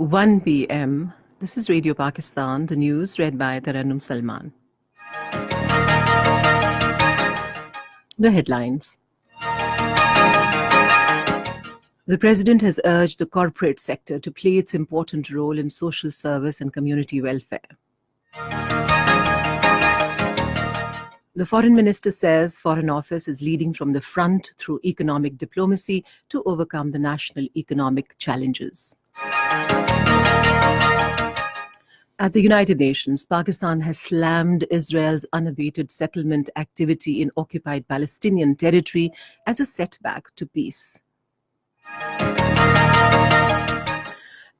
1 p.m. This is Radio Pakistan, the news read by Tarannum Salman. The headlines. The President has urged the corporate sector to play its important role in social service and community welfare. The Foreign Minister says Foreign Office is leading from the front through economic diplomacy to overcome the national economic challenges. At the United Nations, Pakistan has slammed Israel's unabated settlement activity in occupied Palestinian territory as a setback to peace.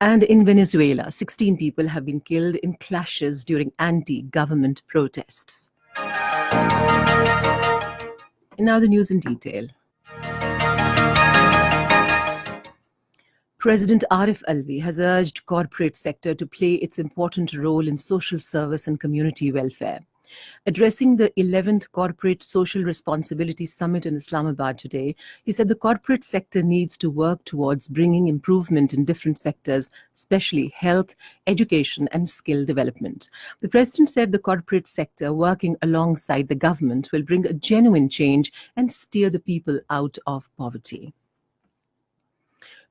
And in Venezuela, 16 people have been killed in clashes during anti-government protests. And now the news in detail. President Arif Alvi has urged corporate sector to play its important role in social service and community welfare. Addressing the 11th Corporate Social Responsibility Summit in Islamabad today, he said the corporate sector needs to work towards bringing improvement in different sectors, especially health, education and skill development. The president said the corporate sector working alongside the government will bring a genuine change and steer the people out of poverty.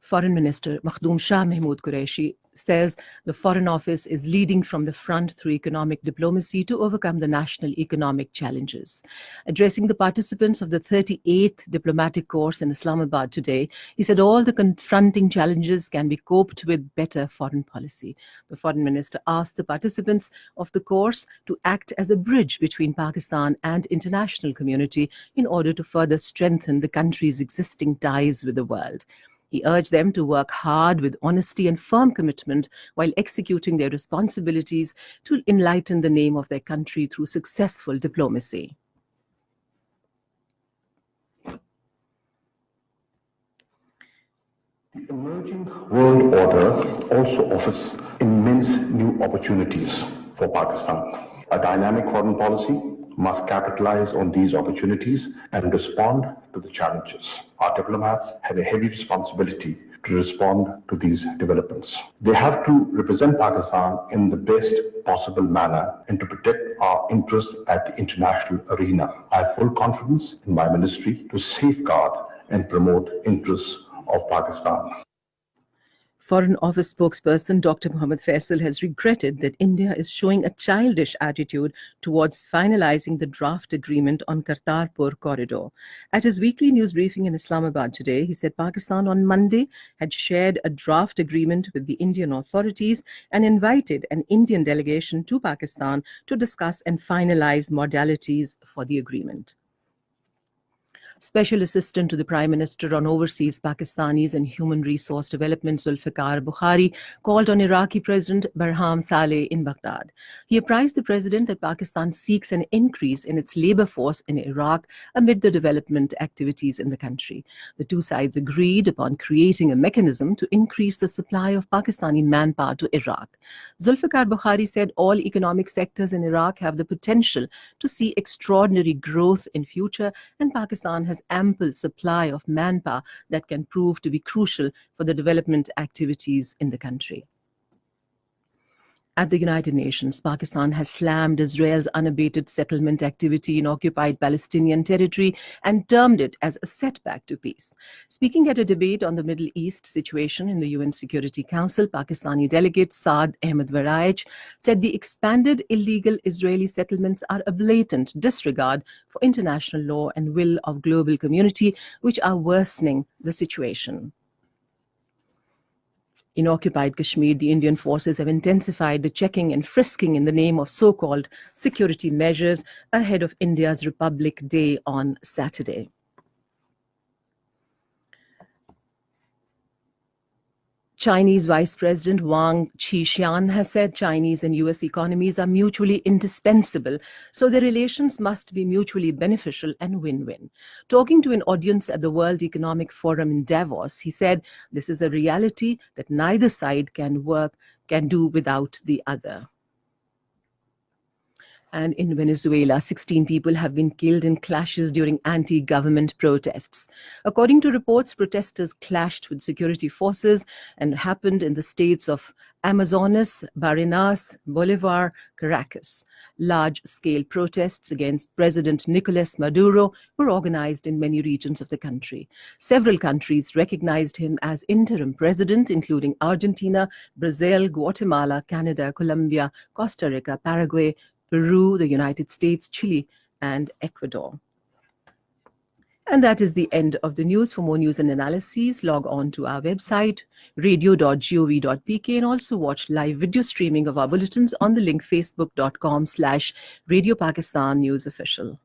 Foreign Minister Makhdoom Shah Mahmood Qureshi says the Foreign Office is leading from the front through economic diplomacy to overcome the national economic challenges. Addressing the participants of the 38th diplomatic course in Islamabad today, he said all the confronting challenges can be coped with better foreign policy. The Foreign Minister asked the participants of the course to act as a bridge between Pakistan and international community in order to further strengthen the country's existing ties with the world. He urged them to work hard with honesty and firm commitment while executing their responsibilities to enlighten the name of their country through successful diplomacy. The emerging world order also offers immense new opportunities for Pakistan. A dynamic foreign policy must capitalize on these opportunities and respond to the challenges. Our diplomats have a heavy responsibility to respond to these developments. They have to represent Pakistan in the best possible manner and to protect our interests at the international arena. I have full confidence in my ministry to safeguard and promote interests of Pakistan. Foreign Office spokesperson Dr. Mohammad Faisal has regretted that India is showing a childish attitude towards finalizing the draft agreement on Kartarpur corridor. At his weekly news briefing in Islamabad today, he said Pakistan on Monday had shared a draft agreement with the Indian authorities and invited an Indian delegation to Pakistan to discuss and finalize modalities for the agreement. Special Assistant to the Prime Minister on Overseas Pakistanis and Human Resource Development Zulfikar Bukhari called on Iraqi President Barham Saleh in Baghdad. He apprised the President that Pakistan seeks an increase in its labor force in Iraq amid the development activities in the country. The two sides agreed upon creating a mechanism to increase the supply of Pakistani manpower to Iraq. Zulfikar Bukhari said all economic sectors in Iraq have the potential to see extraordinary growth in future, and Pakistan has ample supply of manpower that can prove to be crucial for the development activities in the country. At the United Nations, Pakistan has slammed Israel's unabated settlement activity in occupied Palestinian territory and termed it as a setback to peace. Speaking at a debate on the Middle East situation in the UN Security Council, Pakistani delegate Saad Ahmed Waraich said the expanded illegal Israeli settlements are a blatant disregard for international law and will of global community, which are worsening the situation. In occupied Kashmir, the Indian forces have intensified the checking and frisking in the name of so-called security measures ahead of India's Republic Day on Saturday. Chinese Vice President Wang Qishan has said Chinese and US economies are mutually indispensable, so their relations must be mutually beneficial and win-win. Talking to an audience at the World Economic Forum in Davos, he said this is a reality that neither side can do without the other. And in Venezuela, 16 people have been killed in clashes during anti-government protests. According to reports, protesters clashed with security forces and happened in the states of Amazonas, Barinas, Bolivar, Caracas. Large-scale protests against President Nicolas Maduro were organized in many regions of the country. Several countries recognized him as interim president, including Argentina, Brazil, Guatemala, Canada, Colombia, Costa Rica, Paraguay, Peru, the United States, Chile, and Ecuador. And that is the end of the news. For more news and analyses, log on to our website, radio.gov.pk, and also watch live video streaming of our bulletins on the link facebook.com/Radio Pakistan News Official.